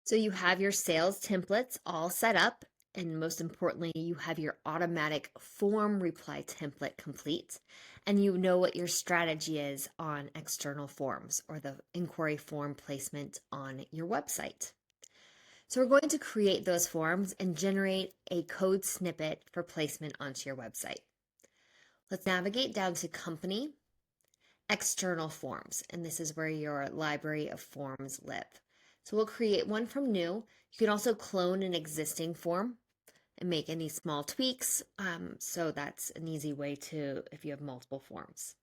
So you have your sales templates all set up, and most importantly, you have your automatic form reply template complete, and you know what your strategy is on external forms or the inquiry form placement on your website. So we're going to create those forms and generate a code snippet for placement onto your website. Let's navigate down to Company, External Forms, and this is where your library of forms live. So we'll create one from new. You can also clone an existing form and make any small tweaks. So that's an easy way to, if you have multiple forms.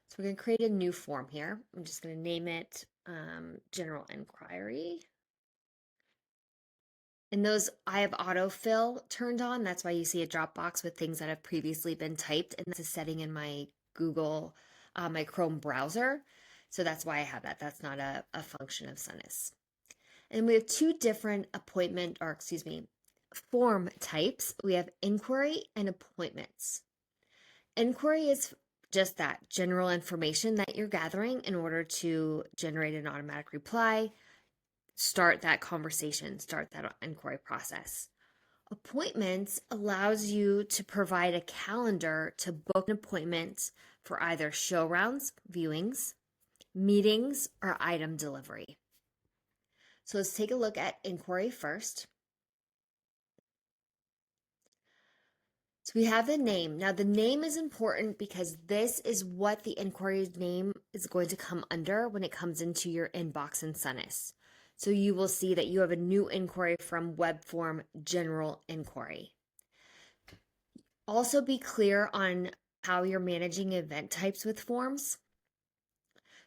So we're going to create a new form here. I'm just going to name it General Inquiry. And those, I have autofill turned on. That's why you see a drop box with things that have previously been typed. And that's a setting in my Google, my Chrome browser. So that's why I have that. That's not a function of Sunnis. And we have two different form types. We have inquiry and appointments. Inquiry is just that general information that you're gathering in order to generate an automatic reply, start that conversation, start that inquiry process. Appointments allows you to provide a calendar to book an appointment for either show rounds, viewings, meetings, or item delivery. So let's take a look at inquiry first. So we have the name. Now the name is important because this is what the inquiry's name is going to come under when it comes into your inbox in Sunnis. So you will see that you have a new inquiry from web form general inquiry. Also be clear on how you're managing event types with forms.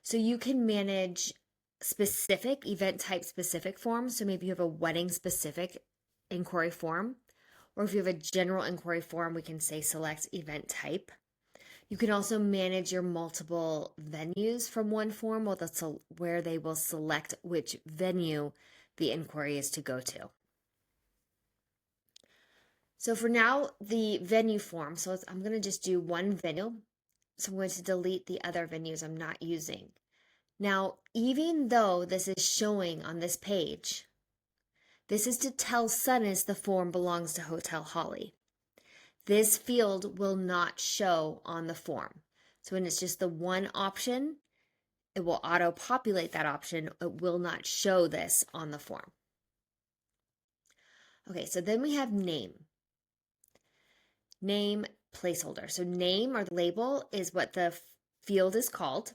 So you can manage specific event type specific forms. So maybe you have a wedding specific inquiry form, or if you have a general inquiry form, we can say select event type. You can also manage your multiple venues from one form where they will select which venue the inquiry is to go to. So for now, the venue form, so I'm going to just do one venue. So I'm going to delete the other venues I'm not using. Now, even though this is showing on this page, this is to tell Sunnis the form belongs to Hotel Holly. This field will not show on the form. So when it's just the one option, it will auto-populate that option. It will not show this on the form. Okay, so then we have name. Name placeholder. So name or label is what the field is called.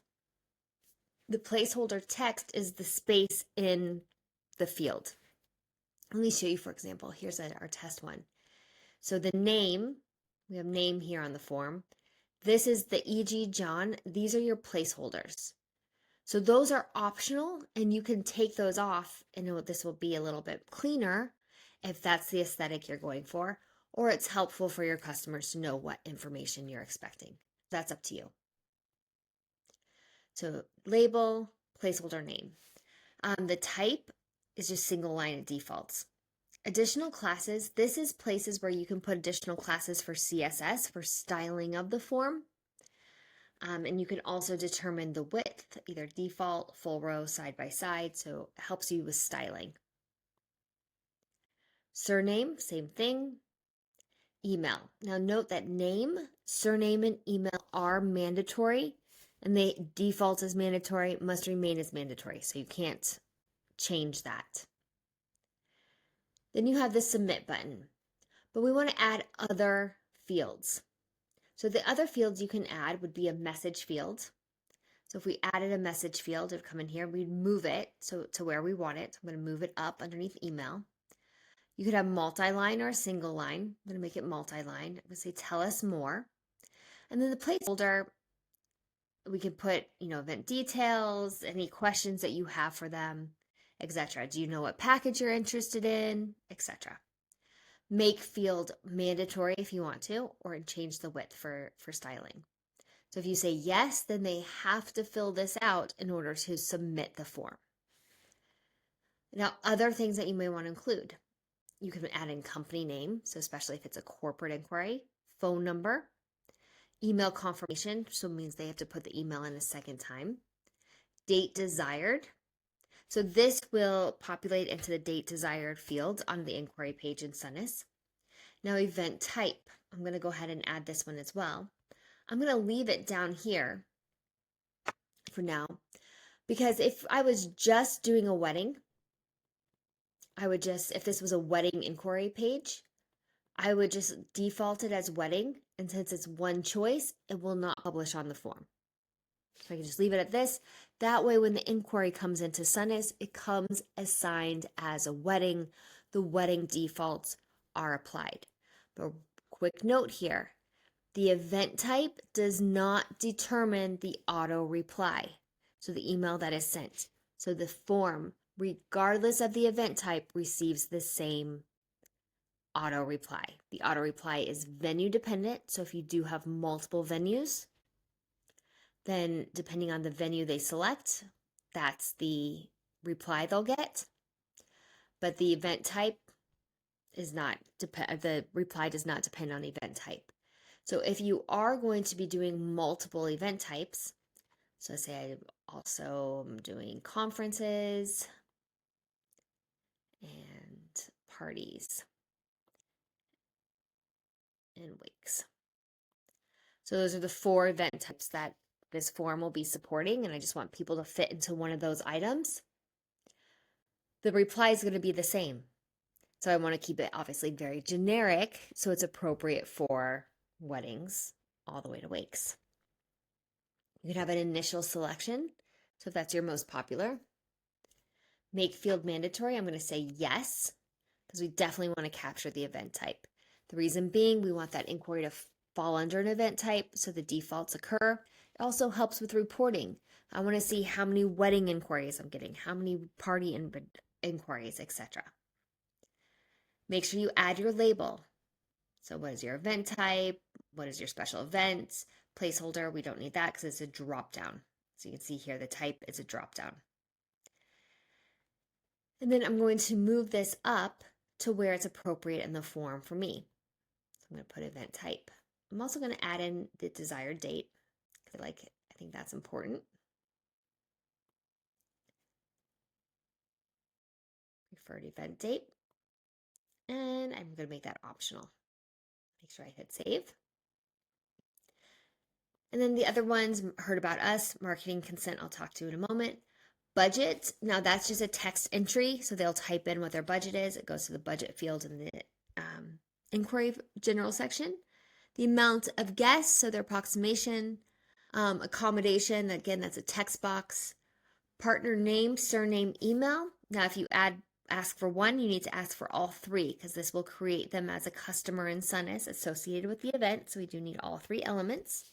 The placeholder text is the space in the field. Let me show you, for example. Here's our test one. So the name, we have name here on the form. This is the E.G. John. These are your placeholders. So those are optional and you can take those off and this will be a little bit cleaner if that's the aesthetic you're going for, or it's helpful for your customers to know what information you're expecting. That's up to you. So label, placeholder name. The type is just single line of defaults. Additional classes, this is places where you can put additional classes for CSS, for styling of the form. And you can also determine the width, either default, full row, side by side, so it helps you with styling. Surname, same thing. Email. Now note that name, surname, and email are mandatory, and they default as mandatory, must remain as mandatory, so you can't change that. Then you have the submit button, but we want to add other fields. So the other fields you can add would be a message field. So if we added a message field, it would come in here, we'd move it to where we want it. I'm going to move it up underneath email. You could have multi-line or a single line. I'm going to make it multi-line. I'm going to say tell us more. And then the placeholder, we can put, event details, any questions that you have for them, etc. Do you know what package you're interested in, etc. Make field mandatory if you want to, or change the width for styling. So if you say yes, then they have to fill this out in order to submit the form. Now, other things that you may want to include. You can add in company name, so especially if it's a corporate inquiry, phone number, email confirmation, so it means they have to put the email in a second time, date desired. So this will populate into the date desired field on the inquiry page in Sunnis. Now event type, I'm going to go ahead and add this one as well. I'm going to leave it down here for now, because if I was just doing a wedding, if this was a wedding inquiry page, I would just default it as wedding. And since it's one choice, it will not publish on the form. So I can just leave it at this. That way, when the inquiry comes into Sunnis, it comes assigned as a wedding. The wedding defaults are applied. But quick note here, the event type does not determine the auto reply. So the email that is sent. So the form, regardless of the event type, receives the same auto reply. The auto reply is venue dependent. So if you do have multiple venues, then depending on the venue they select, that's the reply they'll get. But the event type is not, the reply does not depend on event type. So if you are going to be doing multiple event types, so say I also am doing conferences and parties and wakes. So those are the 4 event types that this form will be supporting, and I just want people to fit into one of those items. The reply is going to be the same. So I want to keep it obviously very generic so it's appropriate for weddings all the way to wakes. You can have an initial selection. So if that's your most popular, make field mandatory. I'm going to say yes, because we definitely want to capture the event type. The reason being, we want that inquiry to fall under an event type so the defaults occur. It also helps with reporting. I want to see how many wedding inquiries I'm getting, how many party inquiries, etc. Make sure you add your label. So what is your event type? What is your special event? Placeholder, we don't need that because it's a drop down. So you can see here the type is a drop down. And then I'm going to move this up to where it's appropriate in the form for me. So I'm going to put event type. I'm also going to add in the desired date because I think that's important. Preferred event date. And I'm going to make that optional. Make sure I hit save. And then the other ones, heard about us, marketing consent, I'll talk to in a moment. Budget, now that's just a text entry. So they'll type in what their budget is. It goes to the budget field in the inquiry general section. The amount of guests, so their approximation. Accommodation, again, that's a text box. Partner name, surname, email. Now, if you ask for one, you need to ask for all 3 because this will create them as a customer in Sunnis associated with the event. So we do need all 3 elements.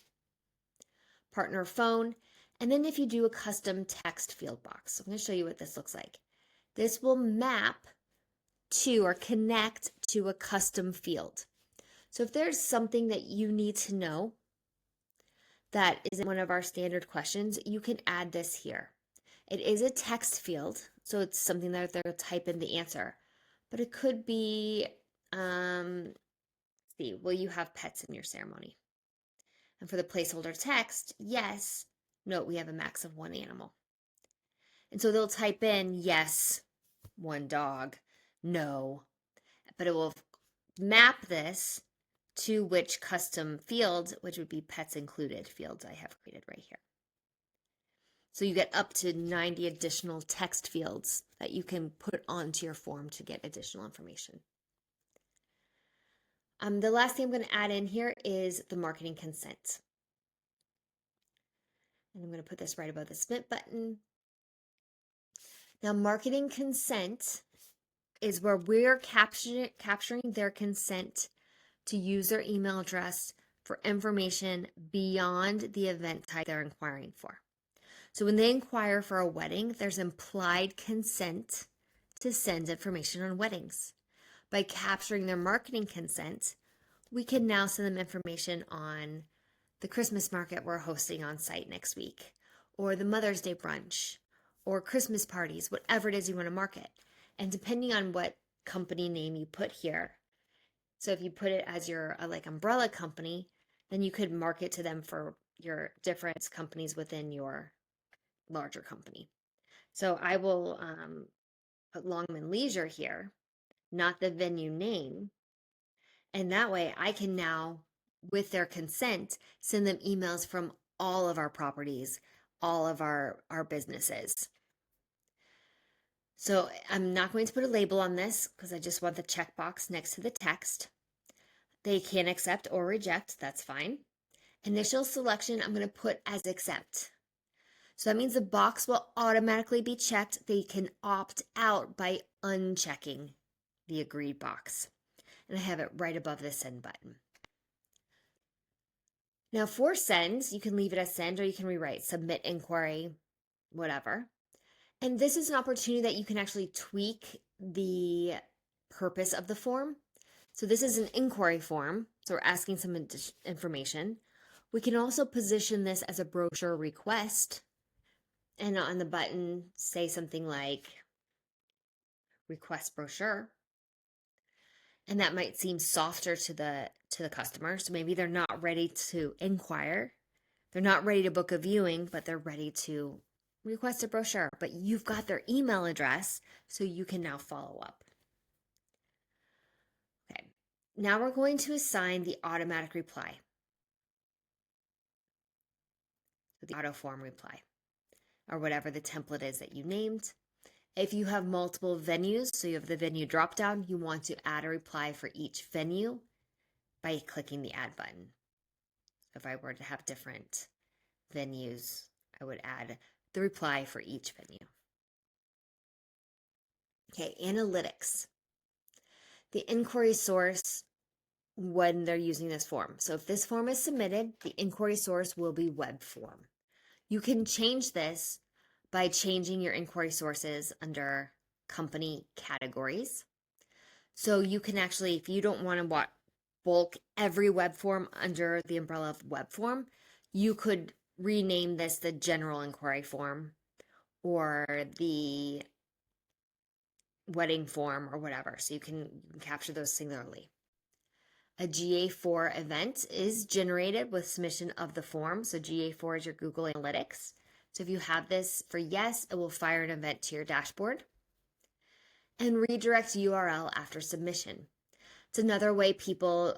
Partner phone, and then if you do a custom text field box, I'm going to show you what this looks like. This will map to or connect to a custom field. So if there's something that you need to know that isn't one of our standard questions, you can add this here. It is a text field, so it's something that they'll type in the answer. But it could be, will you have pets in your ceremony? And for the placeholder text, yes. Note we have a max of 1 animal. And so they'll type in yes, 1 dog, no. But it will map this to which custom field, which would be pets included fields I have created right here. So you get up to 90 additional text fields that you can put onto your form to get additional information. The last thing I'm going to add in here is the marketing consent. And I'm going to put this right above the submit button. Now, marketing consent is where we're capturing their consent to use their email address for information beyond the event type they're inquiring for. So when they inquire for a wedding, there's implied consent to send information on weddings. By capturing their marketing consent, we can now send them information on the Christmas market we're hosting on site next week, or the Mother's Day brunch, or Christmas parties, whatever it is you want to market. And depending on what company name you put here, so if you put it as your umbrella company, then you could market to them for your different companies within your larger company. So I will put Longman Leisure here, not the venue name. And that way I can now, with their consent, send them emails from all of our properties, all of our businesses. So I'm not going to put a label on this because I just want the checkbox next to the text. They can accept or reject, that's fine. Initial selection, I'm going to put as accept. So that means the box will automatically be checked. They can opt out by unchecking the agreed box. And I have it right above the send button. Now for sends, you can leave it as send or you can rewrite submit inquiry, whatever. And this is an opportunity that you can actually tweak the purpose of the form. So this is an inquiry form, so we're asking some information. We can also position this as a brochure request, and on the button say something like request brochure. And that might seem softer to the customer. So maybe they're not ready to inquire. They're not ready to book a viewing, but they're ready to request a brochure. But you've got their email address, so you can now follow up. Okay. Now we're going to assign the automatic reply. The auto form reply, or whatever the template is that you named. If you have multiple venues, so you have the venue dropdown, you want to add a reply for each venue by clicking the add button. If I were to have different venues, I would add the reply for each venue. Okay, analytics. The inquiry source when they're using this form. So if this form is submitted, the inquiry source will be web form. You can change this by changing your inquiry sources under company categories. So you can actually, if you don't want to bulk every web form under the umbrella of web form, you could rename this the general inquiry form or the wedding form or whatever. So you can capture those singularly. A GA4 event is generated with submission of the form. So GA4 is your Google Analytics. So if you have this for yes, it will fire an event to your dashboard. And redirect URL after submission. It's another way people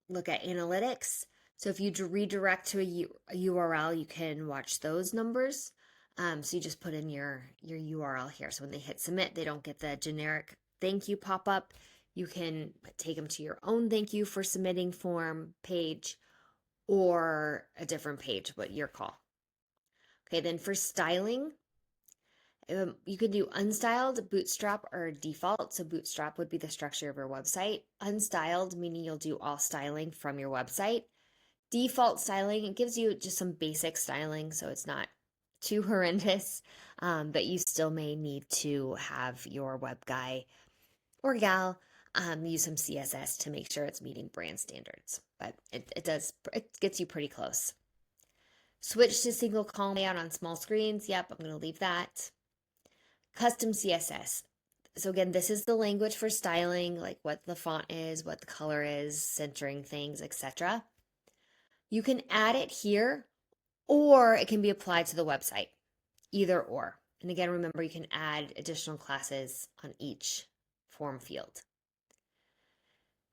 look at analytics. So if you redirect to a URL, you can watch those numbers. So you just put in your URL here. So when they hit submit, they don't get the generic thank you pop up. You can take them to your own thank you for submitting form page or a different page, what your call. Okay, then for styling, you could do unstyled, bootstrap, or default. So bootstrap would be the structure of your website. Unstyled, meaning you'll do all styling from your website. Default styling, it gives you just some basic styling, so it's not too horrendous, but you still may need to have your web guy or gal use some CSS to make sure it's meeting brand standards. But it gets you pretty close. Switch to single column layout on small screens. Yep, I'm going to leave that. Custom CSS. So again, this is the language for styling, like what the font is, what the color is, centering things, etc. You can add it here, or it can be applied to the website, either or. And again, remember you can add additional classes on each form field.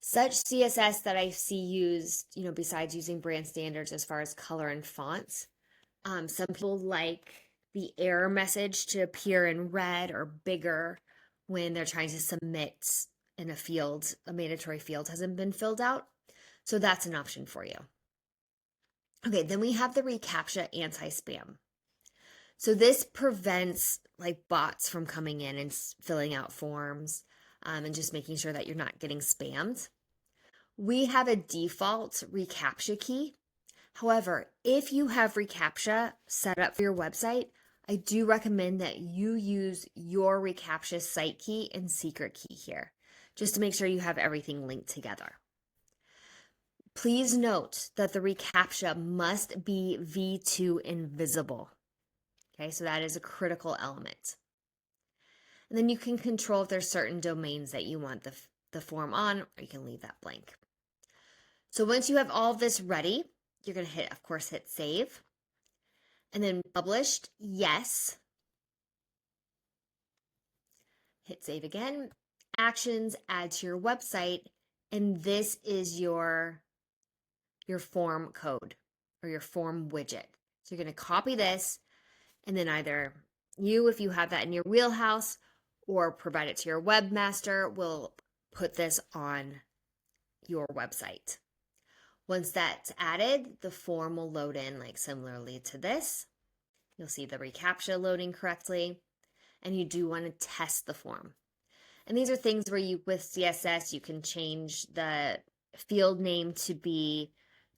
Such CSS that I see used, besides using brand standards as far as color and fonts, some people like the error message to appear in red or bigger when they're trying to submit in a field, a mandatory field hasn't been filled out. So that's an option for you. Okay, then we have the reCAPTCHA anti-spam. So this prevents like bots from coming in and filling out forms and just making sure that you're not getting spammed. We have a default reCAPTCHA key. However, if you have reCAPTCHA set up for your website, I do recommend that you use your reCAPTCHA site key and secret key here, just to make sure you have everything linked together. Please note that the reCAPTCHA must be V2 invisible. Okay, so that is a critical element. And then you can control if there's certain domains that you want the form on, or you can leave that blank. So once you have all of this ready, you're going to hit save. And then published, yes. Hit save again. Actions, add to your website, and this is your form code or your form widget. So you're going to copy this, and then either you, if you have that in your wheelhouse, or provide it to your webmaster, will put this on your website. Once that's added, the form will load in like similarly to this. You'll see the reCAPTCHA loading correctly, and you do want to test the form. And these are things where you, with CSS, you can change the field name to be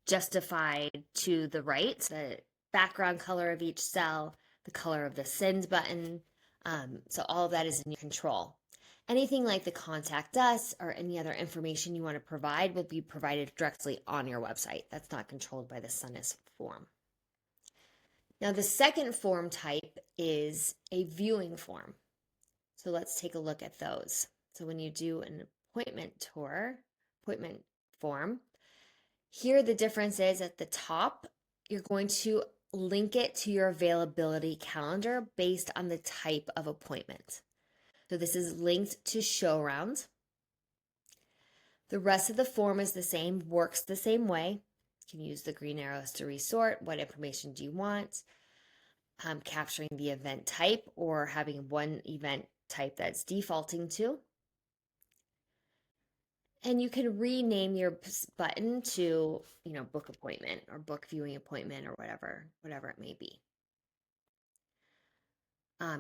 justified to the right, the background color of each cell, the color of the send button. So all of that is in your control. Anything like the contact us or any other information you want to provide will be provided directly on your website. That's not controlled by the Sunnis form. Now, the second form type is a viewing form. So let's take a look at those. So when you do an appointment form, here the difference is at the top, you're going to link it to your availability calendar based on the type of appointment. So this is linked to ShowRound. The rest of the form is the same, works the same way. You can use the green arrows to resort. What information do you want? Capturing the event type or having one event type that's defaulting to. And you can rename your button to, book appointment or book viewing appointment or whatever it may be.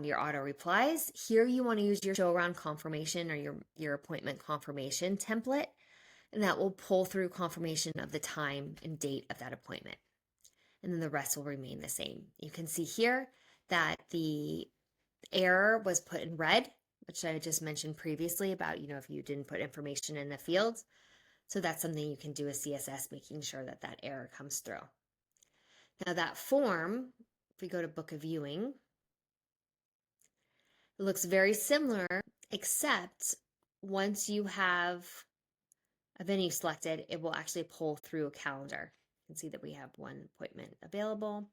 Your auto replies. Here you want to use your ShowRound confirmation or your appointment confirmation template, and that will pull through confirmation of the time and date of that appointment. And then the rest will remain the same. You can see here that the error was put in red, which I just mentioned previously about, if you didn't put information in the fields. So that's something you can do with CSS, making sure that that error comes through. Now that form, if we go to book a viewing, it looks very similar, except once you have a venue selected, it will actually pull through a calendar. You can see that we have one appointment available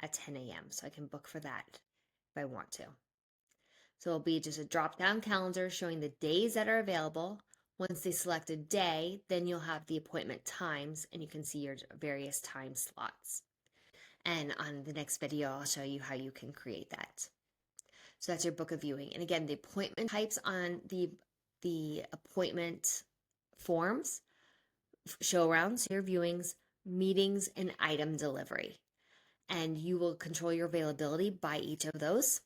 at 10 a.m. So I can book for that if I want to. So it'll be just a drop-down calendar showing the days that are available. Once they select a day, then you'll have the appointment times and you can see your various time slots. And on the next video, I'll show you how you can create that. So that's your book of viewing. And again, the appointment types on the appointment forms, ShowRounds, your viewings, meetings, and item delivery. And you will control your availability by each of those.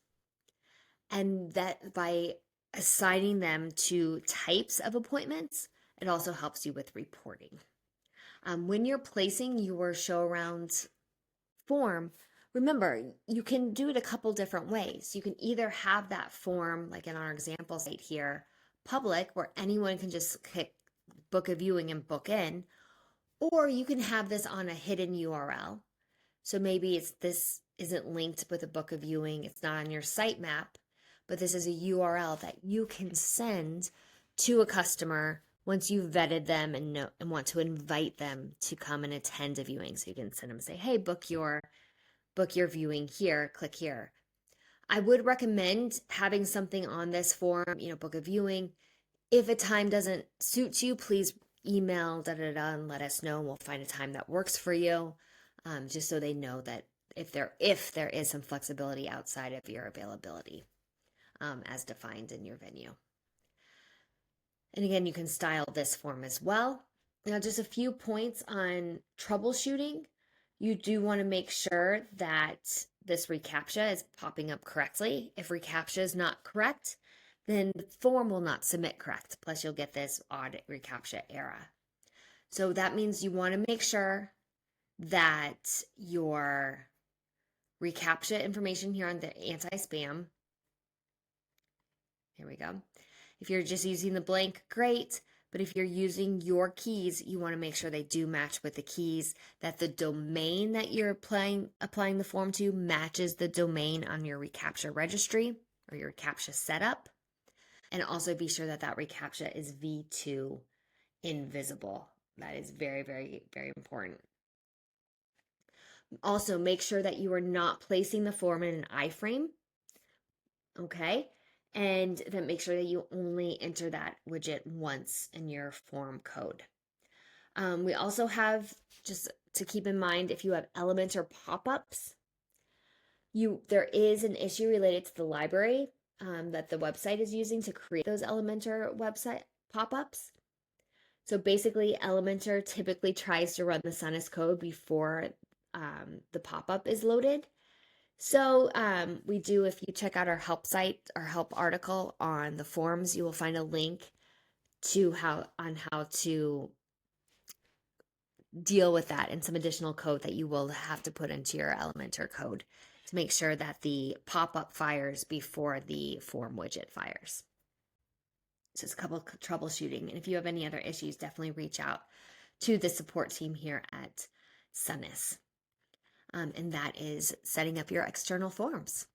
And that by assigning them to types of appointments, it also helps you with reporting. When you're placing your ShowRound form, remember, you can do it a couple different ways. You can either have that form, like in our example site here, public, where anyone can just click book a viewing and book in, or you can have this on a hidden URL. So maybe this isn't linked with a book of viewing, it's not on your sitemap, but this is a URL that you can send to a customer once you've vetted them and want to invite them to come and attend a viewing. So you can send them and say, hey, book your viewing here, click here. I would recommend having something on this form, book a viewing. If a time doesn't suit you, please email and let us know, and we'll find a time that works for you, just so they know that if there is some flexibility outside of your availability as defined in your venue. And again, you can style this form as well. Now, just a few points on troubleshooting. You do want to make sure that this reCAPTCHA is popping up correctly. If reCAPTCHA is not correct, then the form will not submit correct. Plus, you'll get this odd reCAPTCHA error. So that means you want to make sure that your reCAPTCHA information here on the anti-spam, here we go. If you're just using the blank, great. But if you're using your keys, you want to make sure they do match with the keys, that the domain that you're applying the form to matches the domain on your reCAPTCHA registry or your reCAPTCHA setup. And also be sure that reCAPTCHA is V2 invisible. That is very, very, very important. Also, make sure that you are not placing the form in an iframe. Okay. and then make sure that you only enter that widget once in your form code. We also have, just to keep in mind, if you have Elementor pop-ups, there is an issue related to the library that the website is using to create those Elementor website pop-ups. So basically, Elementor typically tries to run the Sunnis code before the pop-up is loaded. So we do, if you check out our help site, our help article on the forums, you will find a link to how to deal with that and some additional code that you will have to put into your Elementor code to make sure that the pop-up fires before the form widget fires. So it's a couple of troubleshooting. And if you have any other issues, definitely reach out to the support team here at Sunnis. And that is setting up your external forms.